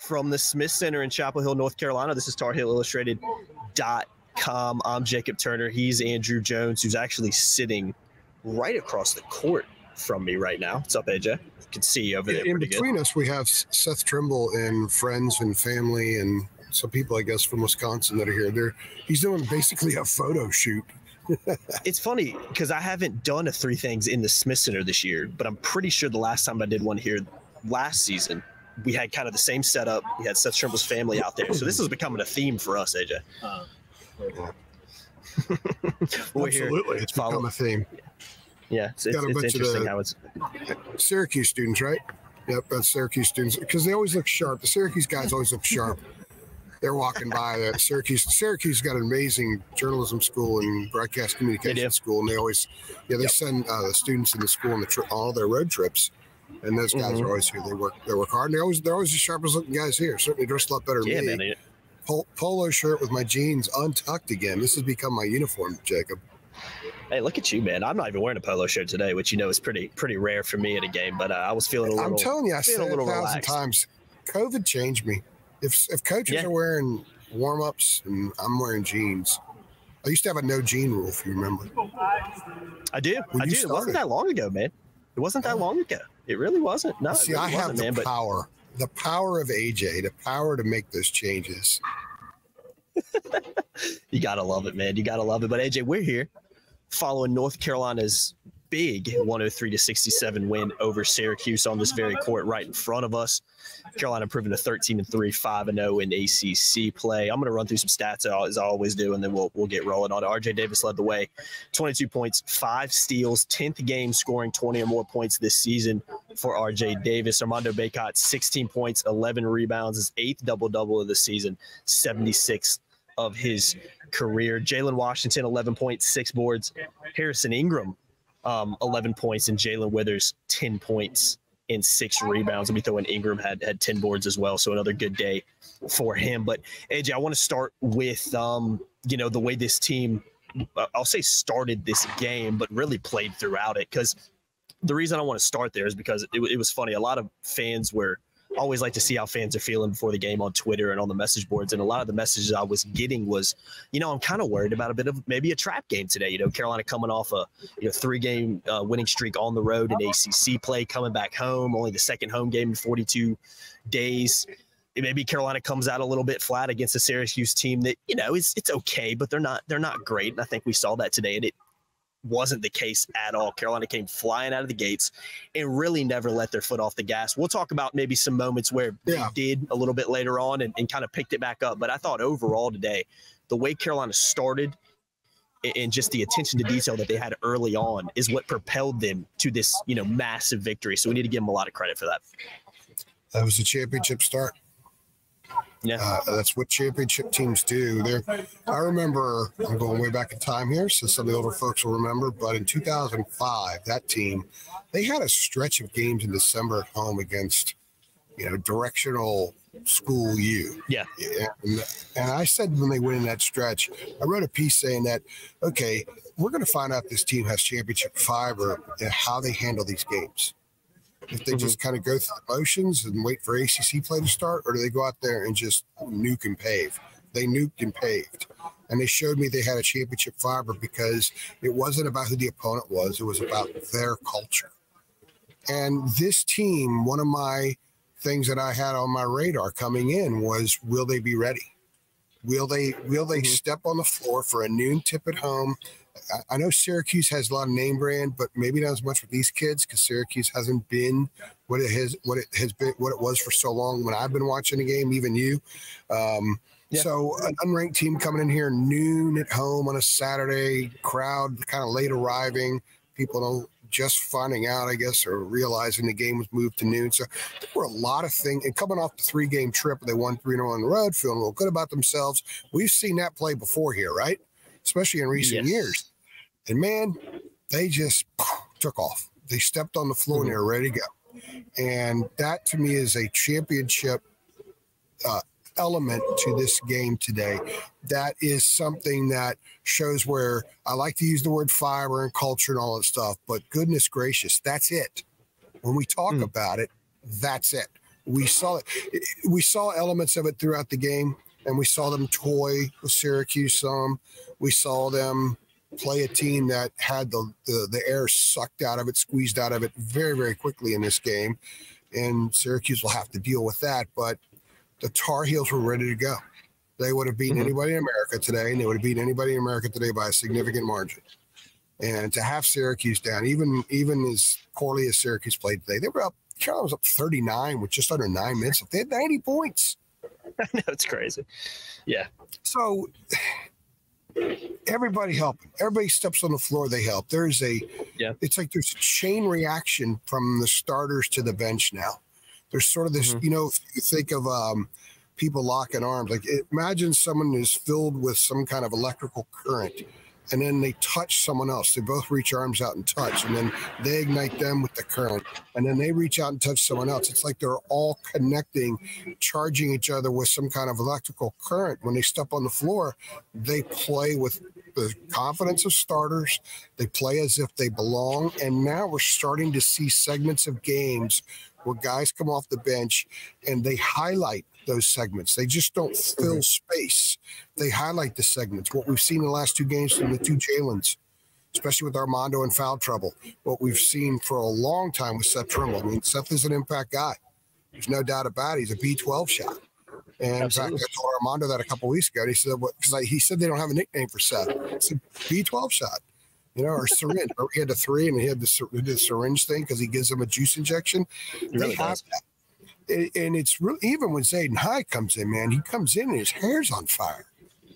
from the Smith Center in Chapel Hill, North Carolina. This is TarHillIllustrated.com. I'm Jacob Turner. He's Andrew Jones, who's actually sitting right across the court from me right now. What's up, AJ? You can see you over there. In between us, we have Seth Trimble and friends and family and some people, I guess, from Wisconsin that are here. He's doing basically a photo shoot. It's funny because I haven't done a 3 things in the Smith Center this year, but I'm pretty sure the last time I did one here last season, we had kind of the same setup. We had Seth Trimble's family out there. So this is becoming a theme for us, AJ. Absolutely. It's become a theme. Yeah, it's interesting how it's Syracuse students, right? Yep, that's Syracuse students because they always look sharp. The Syracuse guys always look sharp. They're walking by the Syracuse. Syracuse got an amazing journalism school and broadcast communication school, and they always, send the students in the school on all their road trips, and those guys are always here. They work hard. And they're always the sharpest looking guys here. Certainly dressed a lot better than me. Man, polo shirt with my jeans untucked again. This has become my uniform, Jacob. Hey, look at you, man. I'm not even wearing a polo shirt today, which is pretty rare for me at a game. But I was feeling a little. I'm telling you, I said it 1,000 relaxed. times. COVID changed me. If coaches are wearing warm-ups and I'm wearing jeans, I used to have a no jean rule, if you remember. I do. It wasn't that long ago, man. It wasn't that long ago. It really wasn't. No, see, I have the power of AJ, the power to make those changes. You gotta love it, man. You gotta love it. But AJ, we're here following North Carolina's big 103-67 win over Syracuse on this very court right in front of us. Carolina proving a 13-3, 5-0 in ACC play. I'm going to run through some stats as I always do, and then we'll get rolling on it. RJ Davis led the way, 22 points, 5 steals, 10th game scoring 20 or more points this season for RJ Davis. Armando Bacot, 16 points, 11 rebounds, his 8th double-double of the season, 76 of his career. Jalen Washington, 11 points, 6 boards. Harrison Ingram, 11 points, and Jalen Withers, 10 points and 6 rebounds. And we throw in Ingram had 10 boards as well. So another good day for him. But AJ, I want to start with, the way this team, I'll say started this game, but really played throughout it. Because the reason I want to start there is because it was funny. A lot of fans were always like to see how fans are feeling before the game on Twitter and on the message boards. And a lot of the messages I was getting was, I'm kind of worried about a bit of maybe a trap game today. Carolina coming off a 3-game winning streak on the road in ACC play, coming back home, only the second home game in 42 days. Maybe Carolina comes out a little bit flat against a Syracuse team that, it's okay, but they're not great. And I think we saw that today. And it wasn't the case at all. Carolina came flying out of the gates and really never let their foot off the gas. We'll talk about maybe some moments where they did a little bit later on and kind of picked it back up. But I thought overall today, the way Carolina started and just the attention to detail that they had early on is what propelled them to this, massive victory. So we need to give them a lot of credit for that. That was a championship start. Yeah, that's what championship teams do. I remember, I'm going way back in time here, so some of the older folks will remember, but in 2005, that team, they had a stretch of games in December at home against, directional school U. Yeah. And I said when they went in that stretch, I wrote a piece saying that, okay, we're going to find out if this team has championship fiber and how they handle these games. If they just kind of go through the motions and wait for ACC play to start, or do they go out there and just nuke and pave? They nuked and paved. And they showed me they had a championship fiber because it wasn't about who the opponent was. It was about their culture. And this team, one of my things that I had on my radar coming in was, will they be ready? Will they step on the floor for a noon tip at home? I know Syracuse has a lot of name brand, but maybe not as much with these kids because Syracuse hasn't been what it was for so long when I've been watching the game, even you. So an unranked team coming in here noon at home on a Saturday, crowd kind of late arriving, people just finding out, I guess, or realizing the game was moved to noon. So there were a lot of things. And coming off the 3-game trip, they won 3-0 on the road, feeling real good about themselves. We've seen that play before here, right? Especially in recent years. And, man, they just took off. They stepped on the floor and they were ready to go. And that, to me, is a championship element to this game today. That is something that shows where I like to use the word fiber and culture and all that stuff, but goodness gracious, that's it. When we talk about it, that's it. We saw it. We saw elements of it throughout the game, and we saw them toy with Syracuse some. We saw them play a team that had the air sucked out of it, squeezed out of it very, very quickly in this game. And Syracuse will have to deal with that. But the Tar Heels were ready to go. They would have beaten anybody in America today, and they would have beaten anybody in America today by a significant margin. And to have Syracuse down, even as poorly as Syracuse played today, they were up. Carolina was up 39 with just under 9 minutes. They had 90 points. I know, it's crazy. Yeah. So everybody helping. Everybody steps on the floor, they help. It's like there's a chain reaction from the starters to the bench now. There's sort of this, if you think of people locking arms, like imagine someone is filled with some kind of electrical current, and then they touch someone else. They both reach arms out and touch, and then they ignite them with the current, and then they reach out and touch someone else. It's like they're all connecting, charging each other with some kind of electrical current. When they step on the floor, they play with the confidence of starters. They play as if they belong, and now we're starting to see segments of games where guys come off the bench and they highlight those segments. They just don't fill space. They highlight the segments. What we've seen in the last two games from the two Jalen's, especially with Armando in foul trouble, what we've seen for a long time with Seth Trimble. I mean, Seth is an impact guy. There's no doubt about it. He's a B12 shot. And Absolutely. in fact, I told Armando that a couple of weeks ago. And he said, because he said they don't have a nickname for Seth. It's a B12 shot. Or syringe. Or he had the 3 and he had the syringe thing because he gives them a juice injection. They have that. And it's really, even when Zayden High comes in, man, he comes in and his hair's on fire.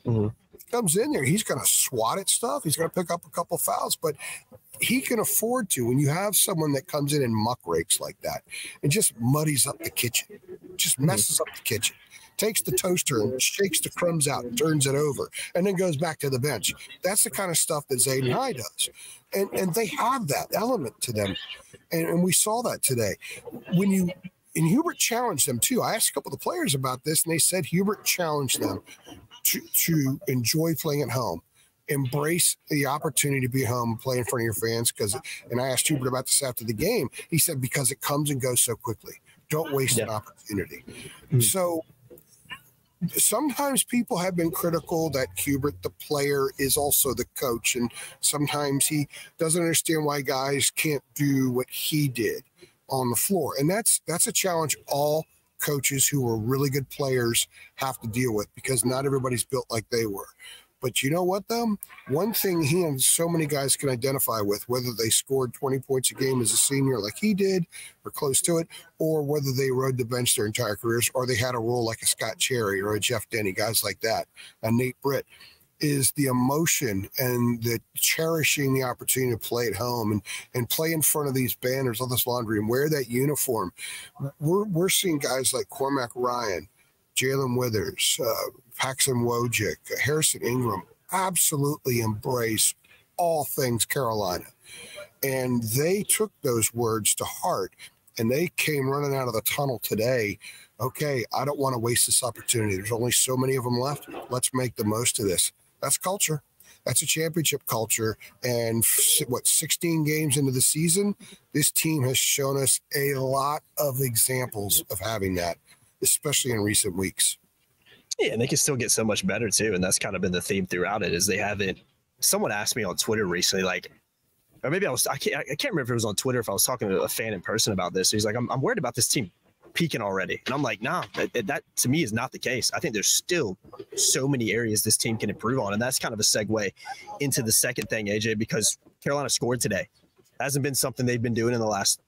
He comes in there, he's going to swat at stuff. He's going to pick up a couple fouls, but he can afford to. When you have someone that comes in and muck rakes like that and just muddies up the kitchen, just messes up the kitchen, takes the toaster and shakes the crumbs out and turns it over and then goes back to the bench. That's the kind of stuff that Zayden High does. And they have that element to them. And we saw that today. And Hubert challenged them too. I asked a couple of the players about this, and they said Hubert challenged them to enjoy playing at home, embrace the opportunity to be home and play in front of your fans. And I asked Hubert about this after the game. He said, because it comes and goes so quickly. Don't waste an opportunity. So sometimes people have been critical that Hubert, the player, is also the coach. And sometimes he doesn't understand why guys can't do what he did on the floor. And that's a challenge all coaches who are really good players have to deal with, because not everybody's built like they were. But you know what, though? One thing he and so many guys can identify with, whether they scored 20 points a game as a senior like he did or close to it, or whether they rode the bench their entire careers, or they had a role like a Scott Cherry or a Jeff Denny, guys like that, a Nate Britt, is the emotion and the cherishing the opportunity to play at home and play in front of these banners, all this laundry, and wear that uniform. We're seeing guys like Cormac Ryan, Jalen Withers, Paxton Wojcik, Harrison Ingram absolutely embrace all things Carolina. And they took those words to heart, and they came running out of the tunnel today. Okay, I don't want to waste this opportunity. There's only so many of them left. Let's make the most of this. That's culture. That's a championship culture. And 16 games into the season, this team has shown us a lot of examples of having that, especially in recent weeks. Yeah, and they can still get so much better too. And that's kind of been the theme throughout it, is they haven't. Someone asked me on Twitter recently, like, or maybe I can't remember if it was on Twitter, if I was talking to a fan in person about this. He's like, I'm worried about this team peaking already. And I'm like, nah, that to me is not the case. I think there's still so many areas this team can improve on. And that's kind of a segue into the second thing, AJ, because Carolina scored today. Hasn't been something they've been doing in the last,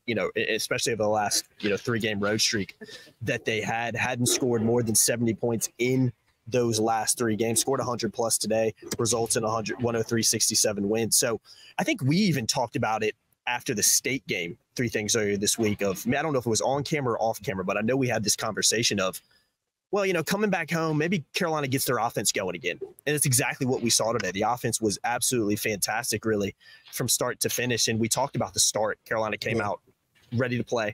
especially over the last, 3-game road streak that they hadn't scored more than 70 points in those last 3 games. Scored 100 plus today, results in 103-67 win. So I think we even talked about it after the State game, 3 things earlier this week of, I don't know if it was on camera or off camera, but I know we had this conversation of, well, coming back home, maybe Carolina gets their offense going again. And it's exactly what we saw today. The offense was absolutely fantastic, really, from start to finish. And we talked about the start. Carolina came out ready to play,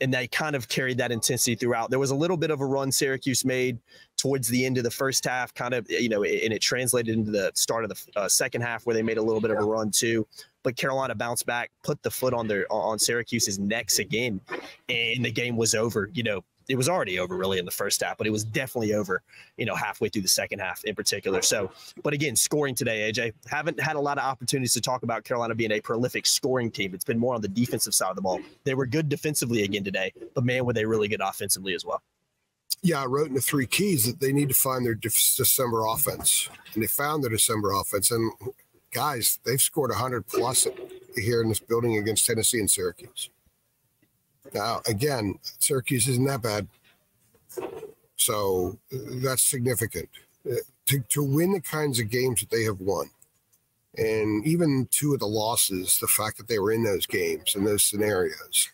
and they kind of carried that intensity throughout. There was a little bit of a run Syracuse made towards the end of the first half, kind of, and it translated into the start of the second half where they made a little bit of a run too. But Carolina bounced back, put the foot on Syracuse's necks again, and the game was over, it was already over really in the first half, but it was definitely over, halfway through the second half in particular. So, but again, scoring today, AJ, haven't had a lot of opportunities to talk about Carolina being a prolific scoring team. It's been more on the defensive side of the ball. They were good defensively again today, but man, were they really good offensively as well. Yeah, I wrote in the 3 keys that they need to find their December offense, and they found their December offense. And guys, they've scored 100 plus here in this building against Tennessee and Syracuse. Now, again, Syracuse isn't that bad, so that's significant. To win the kinds of games that they have won, and even 2 of the losses, the fact that they were in those games and those scenarios,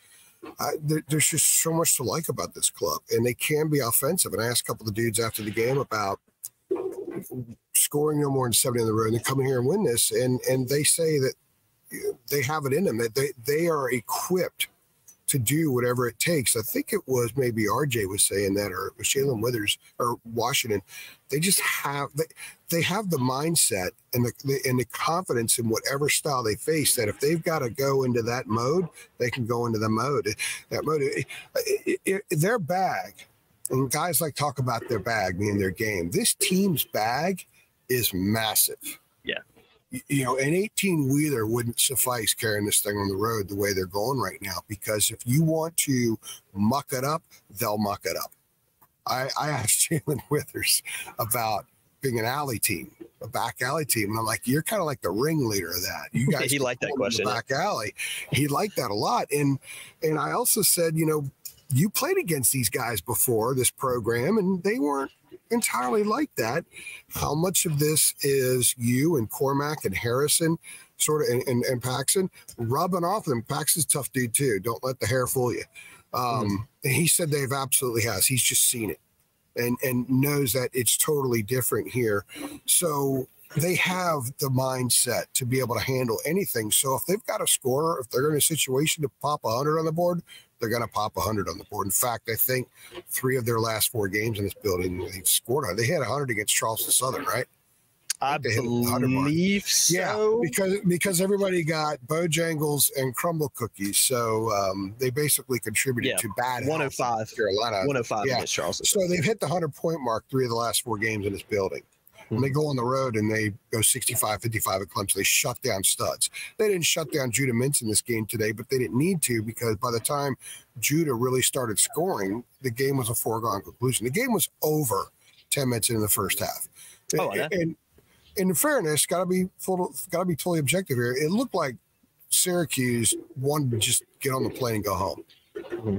there's just so much to like about this club, and they can be offensive. And I asked a couple of the dudes after the game about scoring no more than 70 on the road, and they come in here and win this, and they say that they have it in them, that they are equipped to do whatever it takes. I think it was maybe RJ was saying that, or it was Jalen Withers or Washington. They just have they have the mindset and the confidence in whatever style they face, that if they've got to go into that mode, they can go into the mode. That mode, their bag, and guys like talk about their bag, meaning their game. This team's bag is massive. Yeah. An 18-wheeler wouldn't suffice carrying this thing on the road the way they're going right now, because if you want to muck it up, they'll muck it up. I asked Jalen Withers about being an alley team, a back alley team, and I'm like, you're kind of like the ringleader of that. You guys, he liked that question. Back alley, he liked that a lot, and I also said, you played against these guys before this program, and they weren't entirely like that. How much of this is you and Cormac and Harrison sort of and Paxson rubbing off them? Paxson's a tough dude too. Don't let the hair fool you. And he said they've absolutely has. He's just seen it and knows that it's totally different here. So they have the mindset to be able to handle anything. So if they've got a scorer, if they're in a situation to pop 100 on the board, they're going to pop 100 on the board. In fact, I think 3 of their last 4 games in this building, they've scored on. They had 100 against Charleston Southern, right? I believe so. Yeah, because everybody got Bojangles and crumble cookies, so they basically contributed to bad 105 Carolina. 105 against Charleston. So they've hit the 100-point mark 3 of the last 4 games in this building. When they go on the road and they go 65-55 at Clemson, they shut down studs. They didn't shut down Judah Mintz in this game today, but they didn't need to, because by the time Judah really started scoring, the game was a foregone conclusion. The game was over 10 minutes into the first half. And in fairness, got to be totally objective here. It looked like Syracuse wanted to just get on the plane and go home. Mm-hmm.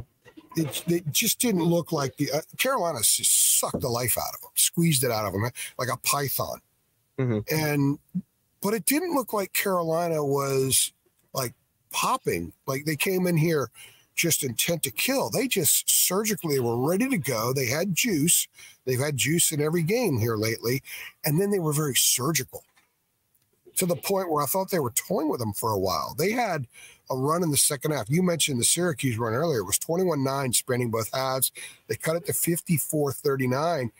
It just didn't look like the Carolina just sucked the life out of them, squeezed it out of them like a python. Mm-hmm. But it didn't look like Carolina was like popping. Like they came in here just intent to kill. They just surgically were ready to go. They had juice. They've had juice in every game here lately. And then they were very surgical, to the point where I thought they were toying with them for a while. They had a run in the second half. You mentioned the Syracuse run earlier. It was 21-9 spanning both halves. They cut it to 54-39.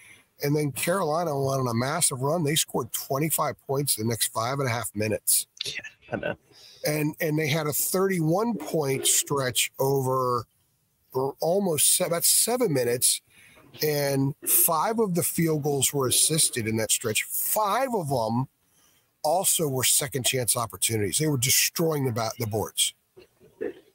And then Carolina went on a massive run. They scored 25 points in the next 5.5 minutes. Yeah, I know. And they had a 31-point stretch over almost about 7 minutes. And 5 of the field goals were assisted in that stretch. 5 of them also were second chance opportunities. They were destroying the boards.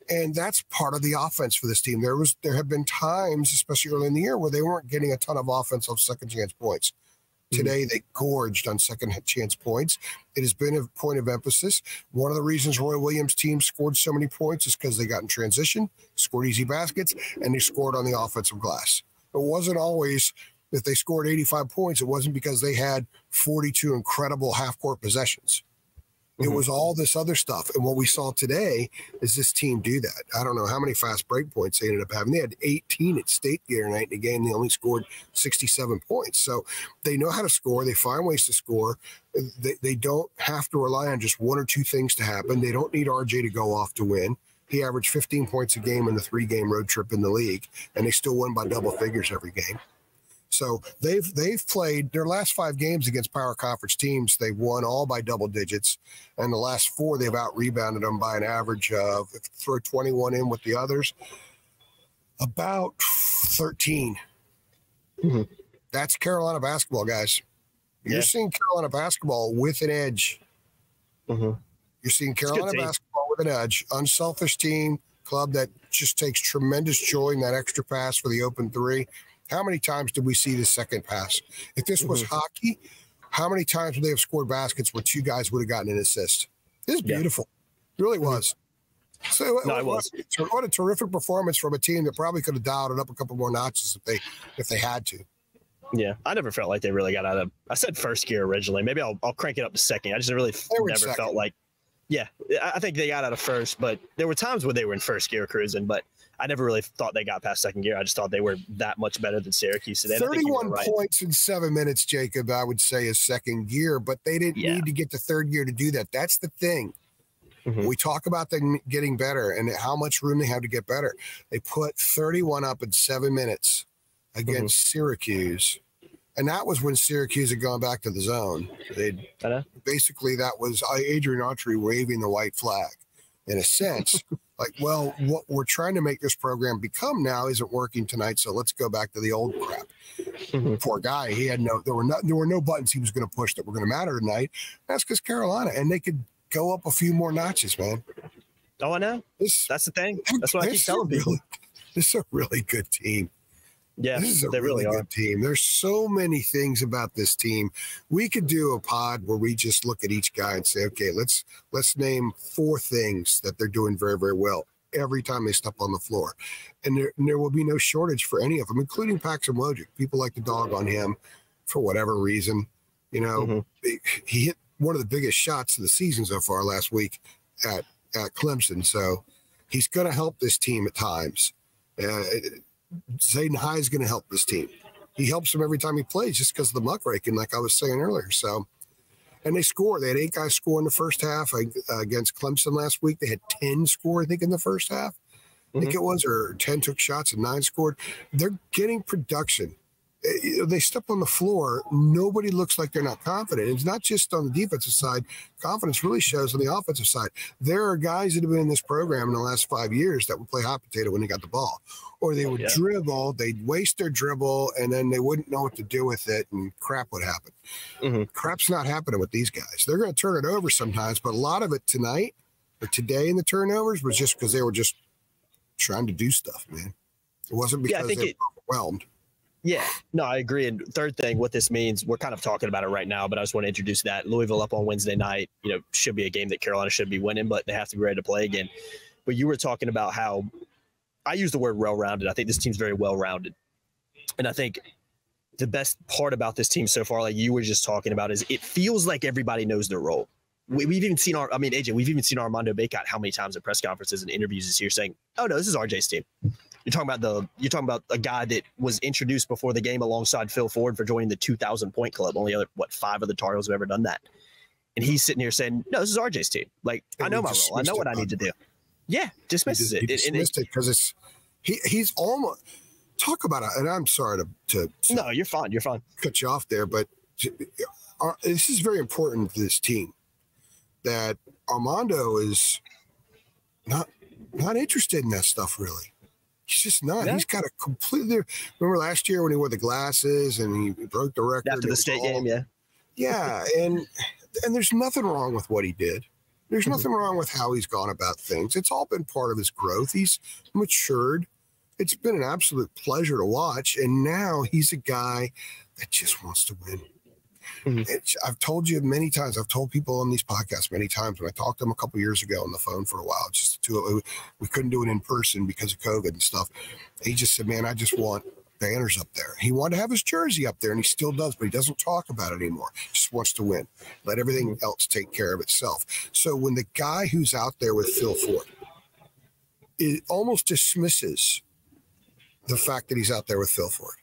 And that's part of the offense for this team. There have been times, especially early in the year, where they weren't getting a ton of offensive second chance points. Today, they gorged on second chance points. It has been a point of emphasis. One of the reasons Roy Williams' team scored so many points is because they got in transition, scored easy baskets, and they scored on the offensive glass. It wasn't always if they scored 85 points, it wasn't because they had 42 incredible half-court possessions. It was all this other stuff. And what we saw today is this team do that. I don't know how many fast break points they ended up having. They had 18 at stake the other night in the game. They only scored 67 points. So they know how to score. They find ways to score. They don't have to rely on just 1 or 2 things to happen. They don't need RJ to go off to win. He averaged 15 points a game in the 3-game road trip in the league, and they still won by double figures every game. So they've played their last 5 games against power conference teams. They've won all by double digits. And the last 4, they've out-rebounded them by an average of, if you throw 21 in with the others, About 13. Mm-hmm. That's Carolina basketball, guys. You're seeing Carolina basketball with an edge. Mm-hmm. You're seeing Carolina basketball with an edge. Unselfish team, club that just takes tremendous joy in that extra pass for the open three. How many times did we see the second pass? If this was hockey, how many times would they have scored baskets where two guys would have gotten an assist? This is beautiful. It really was. So No, it was. What a terrific performance from a team that probably could have dialed it up a couple more notches if they had to. Yeah, I never felt like they really got out of. I said first gear originally. Maybe I'll crank it up to second. I just really never felt like. Yeah, I think they got out of first, but there were times where they were in first gear cruising. But I never really thought they got past second gear. I just thought they were that much better than Syracuse today. 31 points in 7 minutes, Jacob, I would say is second gear, but they didn't need to get to third gear to do that. That's the thing. Mm-hmm. We talk about them getting better and how much room they have to get better. They put 31 up in 7 minutes against Syracuse. And that was when Syracuse had gone back to the zone. Basically, that was Adrian Autry waving the white flag in a sense. Like, well, what we're trying to make this program become now isn't working tonight, so let's go back to the old crap. Mm-hmm. Poor guy. He had there were no buttons he was going to push that were going to matter tonight. That's because Carolina, and they could go up a few more notches, man. Oh, I know. That's the thing. That's what I keep telling people. This is a really good team. Yeah, this is a really good team. There's so many things about this team. We could do a pod where we just look at each guy and say, okay, let's name 4 things that they're doing very, very well every time they step on the floor. And there will be no shortage for any of them, including Paxson Wojcik. People like to dog on him for whatever reason. You know, he hit one of the biggest shots of the season so far last week at Clemson. So he's going to help this team at times. Zayden High is going to help this team. He helps them every time he plays just because of the muckraking, like I was saying earlier. So, and they score. They had 8 guys score in the first half against Clemson last week. They had 10 score, I think, in the first half. I think it was, or 10 took shots and 9 scored. They're getting production. They step on the floor. Nobody looks like they're not confident. It's not just on the defensive side. Confidence really shows on the offensive side. There are guys that have been in this program in the last 5 years that would play hot potato when they got the ball, or they would dribble. They'd waste their dribble, and then they wouldn't know what to do with it, and crap would happen. Crap's not happening with these guys. They're going to turn it over sometimes, but a lot of it tonight or today in the turnovers was just because they were just trying to do stuff, man. It wasn't because they were overwhelmed. Yeah, no, I agree. And third thing, what this means, we're kind of talking about it right now, but I just want to introduce that. Louisville up on Wednesday night, should be a game that Carolina should be winning, but they have to be ready to play again. But you were talking about how I use the word well-rounded. I think this team's very well-rounded. And I think the best part about this team so far, like you were just talking about, is it feels like everybody knows their role. We've even seen AJ, we've even seen Armando Bacot how many times at press conferences and interviews this year saying, oh, no, this is RJ's team. You're talking about a guy that was introduced before the game alongside Phil Ford for joining the 2,000-point club. Only 5 of the Tar Heels have ever done that. And he's sitting here saying, no, this is RJ's team. Like, I know my role. I know what I need to do. Yeah, dismisses it. He dismissed it because he's almost – talk about it. And I'm sorry to no, you're fine. You're fine. Cut you off there. But this is very important to this team that Armando is not interested in that stuff really. He's just not. Yeah. He's got a completely – remember last year when he wore the glasses and he broke the record? After the state game, yeah. Yeah, and there's nothing wrong with what he did. There's nothing wrong with how he's gone about things. It's all been part of his growth. He's matured. It's been an absolute pleasure to watch, and now he's a guy that just wants to win. I've told you many times. I've told people on these podcasts many times when I talked to him a couple years ago on the phone for a while. Just the 2 of us. We couldn't do it in person because of COVID and stuff. He just said, man, I just want banners up there. He wanted to have his jersey up there, and he still does, but he doesn't talk about it anymore. He just wants to win. Let everything else take care of itself. So when the guy who's out there with Phil Ford, it almost dismisses the fact that he's out there with Phil Ford.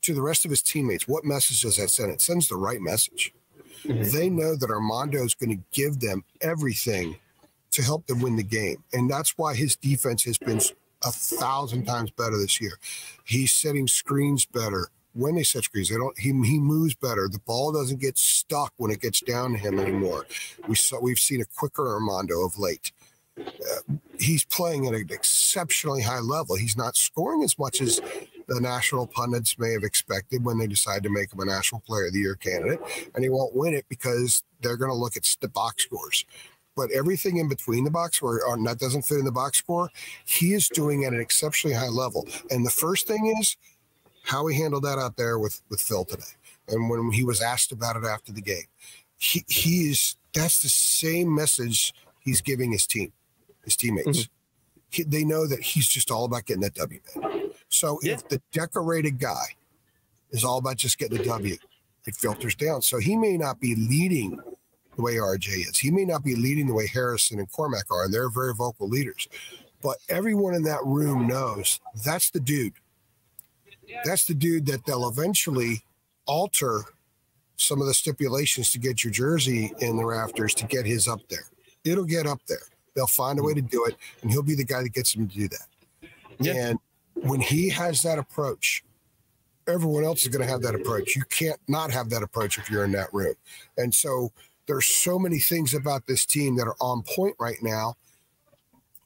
To the rest of his teammates, what message does that send? It sends the right message. They know that Armando is going to give them everything to help them win the game. And that's why his defense has been 1,000 times better this year. He's setting screens better. When they set screens, he moves better. The ball doesn't get stuck when it gets down to him anymore. We've seen a quicker Armando of late. he's playing at an exceptionally high level. He's not scoring as much as the national pundits may have expected when they decide to make him a National Player of the Year candidate, and he won't win it because they're going to look at the box scores. But everything in between the box score, or that doesn't fit in the box score, he is doing at an exceptionally high level. And the first thing is how he handled that out there with Phil today. And when he was asked about it after the game, that's the same message he's giving his team, his teammates. They know that he's just all about getting that W, man. So if the decorated guy is all about just getting a W, it filters down. So he may not be leading the way RJ is. He may not be leading the way Harrison and Cormac are, and they're very vocal leaders. But everyone in that room knows that's the dude. That's the dude that they'll eventually alter some of the stipulations to get your jersey in the rafters to get his up there. It'll get up there. They'll find a way to do it, and he'll be the guy that gets them to do that. Yeah. And when he has that approach, everyone else is going to have that approach. You can't not have that approach if you're in that room. And so there's so many things about this team that are on point right now.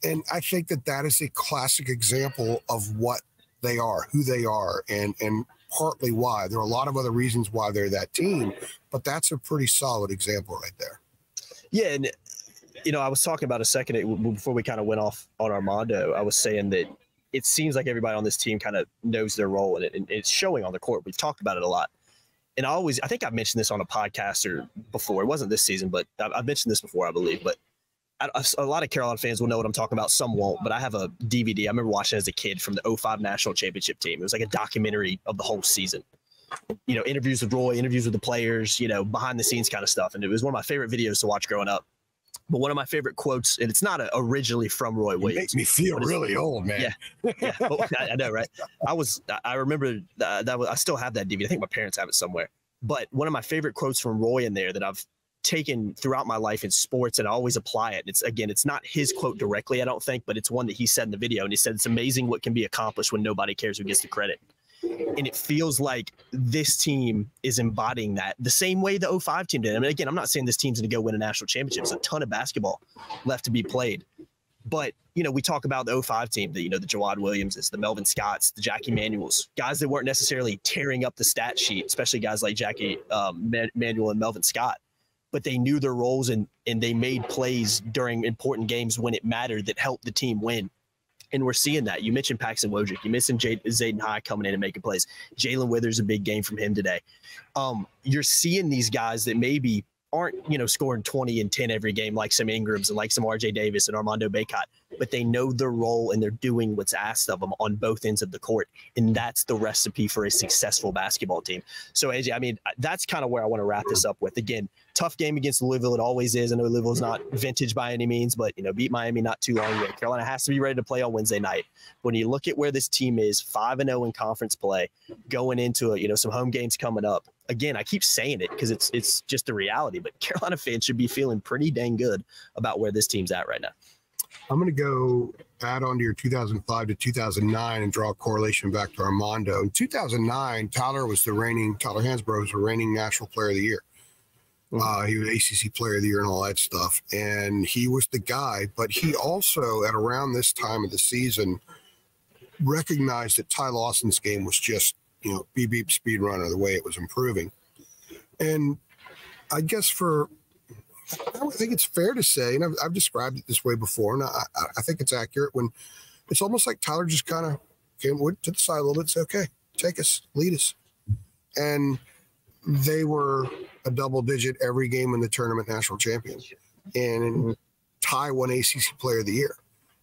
And I think that is a classic example of what they are, who they are, and partly why. There are a lot of other reasons why they're that team, but that's a pretty solid example right there. Yeah, and I was talking about a second before we kind of went off on Armando. I was saying that it seems like everybody on this team kind of knows their role, and it's showing on the court. We've talked about it a lot. And I think I've mentioned this on a podcast or before. It wasn't this season, but I've mentioned this before, I believe. But a lot of Carolina fans will know what I'm talking about. Some won't, but I have a DVD. I remember watching as a kid from the 2005 National Championship team. It was like a documentary of the whole season. Interviews with Roy, interviews with the players, behind the scenes kind of stuff. And it was one of my favorite videos to watch growing up. But one of my favorite quotes, and it's not originally from Roy Williams. It makes me feel really old, man. Yeah. I know, right? I remember I still have that DVD. I think my parents have it somewhere. But one of my favorite quotes from Roy in there that I've taken throughout my life in sports, and I always apply it. It's not his quote directly, I don't think, but it's one that he said in the video. And he said, it's amazing what can be accomplished when nobody cares who gets the credit. And it feels like this team is embodying that the same way the 2005 team did. I mean, again, I'm not saying this team's going to go win a national championship. There's a ton of basketball left to be played. But, we talk about the 2005 team, the Jawad Williamses, the Melvin Scotts, the Jackie Manuels, guys that weren't necessarily tearing up the stat sheet, especially guys like Jackie Manuel and Melvin Scott. But they knew their roles and they made plays during important games when it mattered that helped the team win. And we're seeing that. You mentioned Paxton Wojcik. You mentioned Zayden High coming in and making plays. Jalen Withers, a big game from him today. You're seeing these guys that maybe aren't, scoring 20 and 10 every game like some Ingrams and like some RJ Davis and Armando Bacot, but they know their role and they're doing what's asked of them on both ends of the court. And that's the recipe for a successful basketball team. So, AJ, that's kind of where I want to wrap this up with. Again, tough game against Louisville. It always is. I know Louisville's not vintage by any means, but, beat Miami not too long ago. Carolina has to be ready to play on Wednesday night. When you look at where this team is, 5-0 in conference play, going into some home games coming up. Again, I keep saying it because it's just the reality, but Carolina fans should be feeling pretty dang good about where this team's at right now. I'm going to go add on to your 2005 to 2009 and draw a correlation back to Armando. In 2009, Tyler Hansbrough was the reigning National Player of the Year. He was ACC Player of the Year and all that stuff. And he was the guy, but he also, at around this time of the season, recognized that Ty Lawson's game was just, beep, beep, speed runner, the way it was improving. And I guess I think it's fair to say, and I've described it this way before, and I think it's accurate, when it's almost like Tyler just kind of came to the side a little bit and said, okay, take us, lead us. And they were a double-digit every game in the tournament national champions. And Ty won ACC Player of the Year.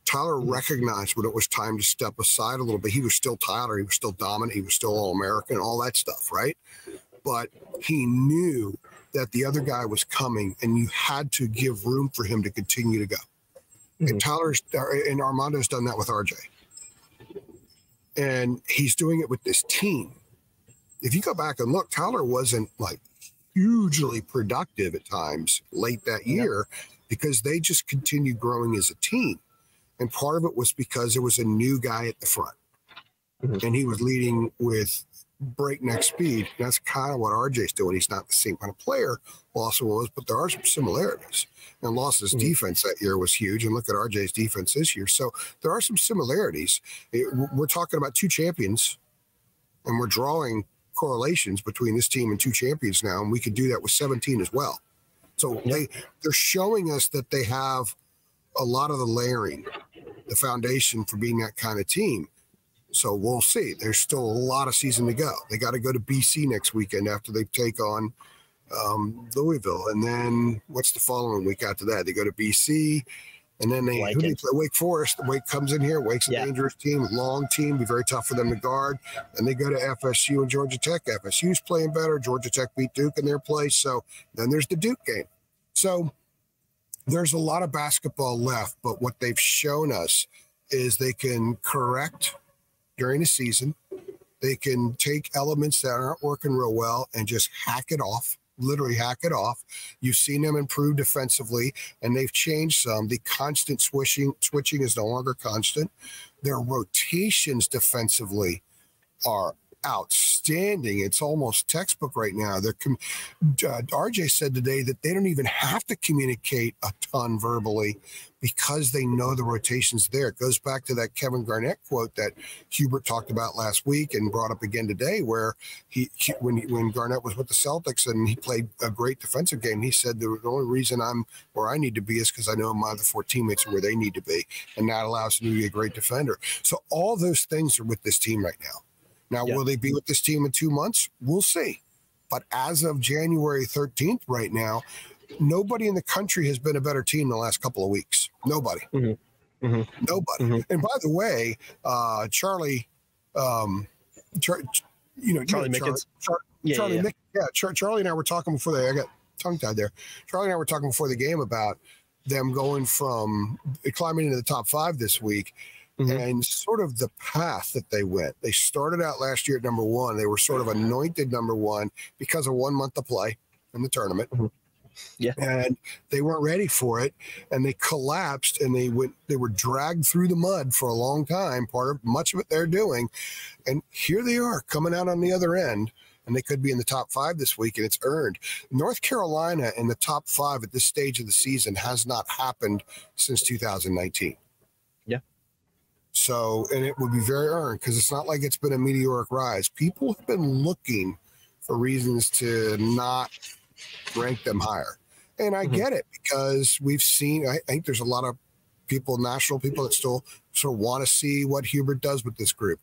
Tyler recognized when it was time to step aside a little bit. He was still Tyler. He was still dominant. He was still All-American, all that stuff, right? But he knew that the other guy was coming, and you had to give room for him to continue to go. And Armando's done that with RJ. And he's doing it with this team. If you go back and look, Tyler wasn't hugely productive at times late that year because they just continued growing as a team. And part of it was because there was a new guy at the front. And he was leading with breakneck speed. That's kind of what RJ's doing. He's not the same kind of player Lawson was, but there are some similarities. And Lawson's defense that year was huge. And look at RJ's defense this year. So there are some similarities. We're talking about two champions, and we're drawing correlations between this team and two champions now. And we could do that with 17 as well. So they're showing us that they have a lot of the layering, the foundation for being that kind of team. So we'll see. There's still a lot of season to go. They got to go to BC next weekend after they take on Louisville. And then what's the following week after that? They go to BC, and then they play? Wake Forest. Wake comes in here. Wake's a dangerous team, long team, be very tough for them to guard. And they go to FSU and Georgia Tech. FSU's playing better. Georgia Tech beat Duke in their place. So then there's the Duke game. So there's a lot of basketball left, but what they've shown us is they can correct during the season. They can take elements that aren't working real well and just hack it off, literally hack it off. You've seen them improve defensively, and they've changed some. The constant switching is no longer constant. Their rotations defensively are outstanding. It's almost textbook right now. RJ said today that they don't even have to communicate a ton verbally because they know the rotation's there. It goes back to that Kevin Garnett quote that Hubert talked about last week and brought up again today, where when Garnett was with the Celtics and he played a great defensive game, he said the only reason I'm where I need to be is because I know my other four teammates are where they need to be, and that allows me to be a great defender. So all those things are with this team right now. Now, will they be with this team in 2 months? We'll see. But as of January 13th right now, nobody in the country has been a better team the last couple of weeks. Nobody. Nobody. And by the way, Charlie Mickens. Charlie and I were talking before I got tongue-tied there. Charlie and I were talking before the game about them going from climbing into the top 5 this week. And sort of the path that they went. They started out last year at number 1. They were sort of anointed number 1 because of 1 month of play in the tournament. And they weren't ready for it, and they collapsed, and they were dragged through the mud for a long time, much of it they're doing. And here they are coming out on the other end, and they could be in the top 5 this week, and it's earned. North Carolina in the top 5 at this stage of the season has not happened since 2019. So, and it would be very earned because it's not like it's been a meteoric rise. People have been looking for reasons to not rank them higher. And I get it, because we've seen, I think there's a lot of people, national people, that still sort of want to see what Hubert does with this group.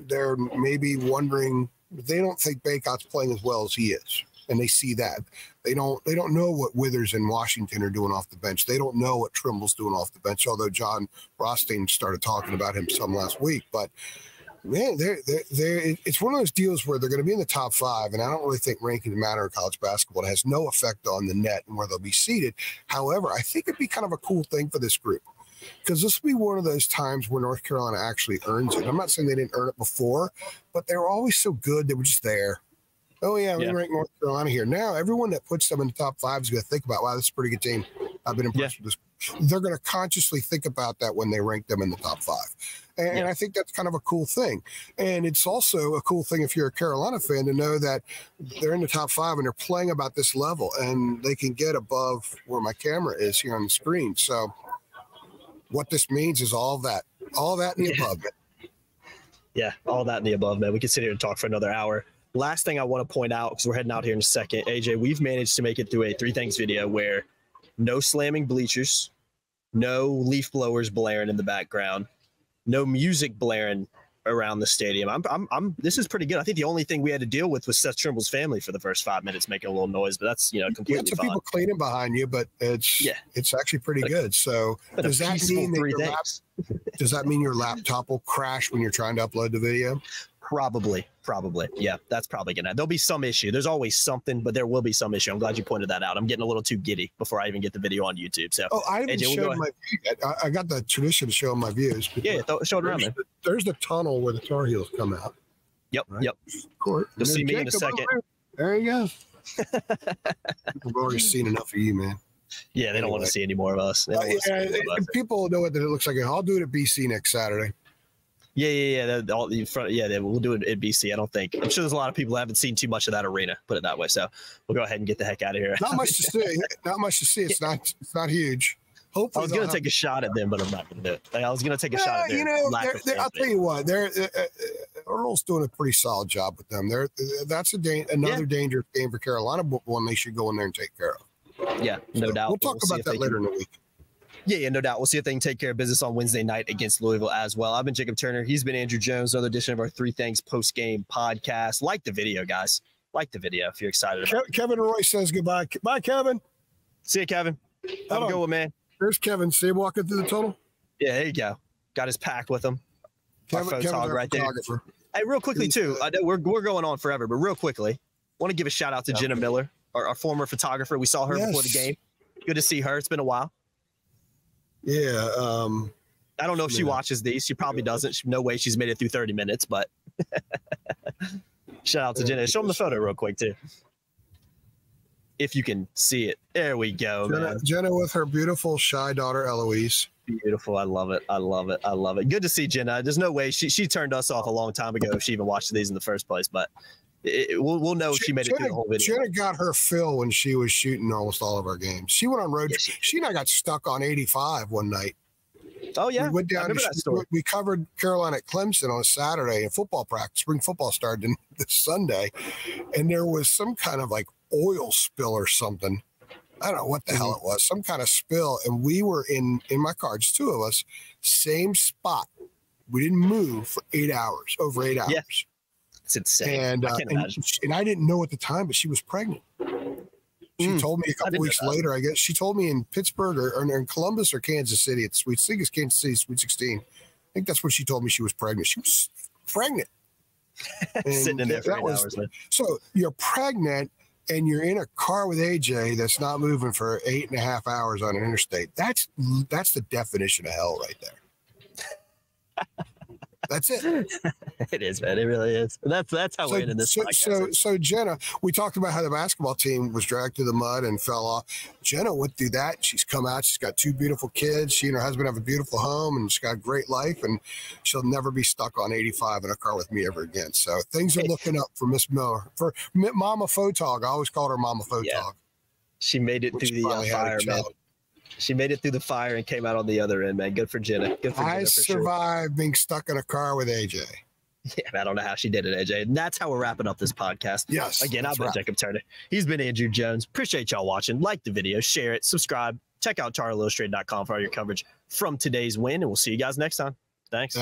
They're maybe wondering, they don't think Baycott's playing as well as he is. And they see that. They don't know what Withers and Washington are doing off the bench. They don't know what Trimble's doing off the bench, although John Rothstein started talking about him some last week. But, man, it's one of those deals where they're going to be in the top 5, and I don't really think ranking matter in college basketball. It has no effect on the net and where they'll be seated. However, I think it'd be kind of a cool thing for this group, because this will be one of those times where North Carolina actually earns it. I'm not saying they didn't earn it before, but they were always so good. They were just there. Oh, yeah, we rank North Carolina here. Now, everyone that puts them in the top 5 is going to think about, wow, this is a pretty good team. I've been impressed with this. They're going to consciously think about that when they rank them in the top 5. And I think that's kind of a cool thing. And it's also a cool thing if you're a Carolina fan to know that they're in the top 5 and they're playing about this level, and they can get above where my camera is here on the screen. So what this means is all that and the above. Yeah, all that and the above, man. We could sit here and talk for another hour. Last thing I want to point out, because we're heading out here in a second, AJ, we've managed to make it through a 3 things video where no slamming bleachers, no leaf blowers blaring in the background, no music blaring around the stadium. This is pretty good. I think the only thing we had to deal with was Seth Trimble's family for the first 5 minutes making a little noise, but that's completely fine. People cleaning behind you, but it's actually pretty good. So does that mean your laptop will crash when you're trying to upload the video? Probably. Yeah, that's probably there'll be some issue. There's always something, but there will be some issue. I'm glad you pointed that out. I'm getting a little too giddy before I even get the video on YouTube. So, I haven't showed my view yet. I got the tradition of showing my views. Yeah, show it around, man. There's the tunnel where the Tar Heels come out. Yep, right? Yep. Court. You'll see me in a second. There you go. We've already seen enough of you, man. Yeah, they don't want to see any more of us. People know what it looks like. I'll do it at BC next Saturday. Yeah. All the front. Yeah, we'll do it at BC. I'm sure there's a lot of people that haven't seen too much of that arena. Put it that way. So we'll go ahead and get the heck out of here. Not much to see. Not much to see. It's not huge. Hopefully, I was going to take a shot at them, but I'm not going to do it. I was going to take a shot at them. I'll tell you what. Earl's doing a pretty solid job with them. That's another dangerous game for Carolina, but one they should go in there and take care of. Yeah, no doubt. We'll talk about that later in the week. Yeah, no doubt. We'll see if they can take care of business on Wednesday night against Louisville as well. I've been Jacob Turner. He's been Andrew Jones. Another edition of our Three Things post-game podcast. Like the video, guys. Like the video if you're excited about it. Kevin Roy says goodbye. Bye, Kevin. See you, Kevin. Have a good one, man. There's Kevin. See him walking through the tunnel? Yeah, there you go. Got his pack with him. Kevin's right there. Hey, real quickly, too. I know we're going on forever, but real quickly, want to give a shout-out to Jenna Miller, our former photographer. We saw her before the game. Good to see her. It's been a while. Yeah. I don't know if she watches these. She probably doesn't. No way she's made it through 30 minutes, but shout out to Jenna. Show them the photo real quick, too. If you can see it. There we go, man. Jenna with her beautiful, shy daughter, Eloise. Beautiful. I love it. Good to see Jenna. There's no way she turned us off a long time ago if she even watched these in the first place, but we'll know if she made it through the whole video. Jenna got her fill when she was shooting almost all of our games. She went on road. Yeah, she and I got stuck on 85 one night. Oh, yeah. We went down we covered Carolina at Clemson on a Saturday in football practice. Spring football started this Sunday, and there was some kind of like oil spill or something. I don't know what the hell it was, some kind of spill. And we were in my car, just two of us, same spot. We didn't move for 8 hours, over 8 hours. Yeah. It's insane. And, I can't imagine. And I didn't know at the time, but she was pregnant. She told me a couple weeks later, I guess. She told me in Pittsburgh or in Columbus or Kansas City. I think it's Kansas City, Sweet 16. I think that's when she told me she was pregnant. She was pregnant. Sitting in there for 8 hours, man. So you're pregnant and you're in a car with AJ that's not moving for 8.5 hours on an interstate. That's the definition of hell right there. That's it. It is, man. It really is. That's how we're in this podcast. So Jenna, we talked about how the basketball team was dragged through the mud and fell off. Jenna went through that. She's come out. She's got 2 beautiful kids. She and her husband have a beautiful home, and she's got a great life, and she'll never be stuck on 85 in a car with me ever again. So things are looking up for Miss Miller. For Mama Photog. I always called her Mama Photog. Yeah. She made it through the fire, man. She made it through the fire and came out on the other end, man. Good for Jenna. Good for Jenna. I survived being stuck in a car with AJ. Yeah, I don't know how she did it, AJ. And that's how we're wrapping up this podcast. Yes. Again, I've been Jacob Turner. He's been Andrew Jones. Appreciate y'all watching. Like the video, share it, subscribe. Check out charlillustrated.com for all your coverage from today's win, and we'll see you guys next time. Thanks.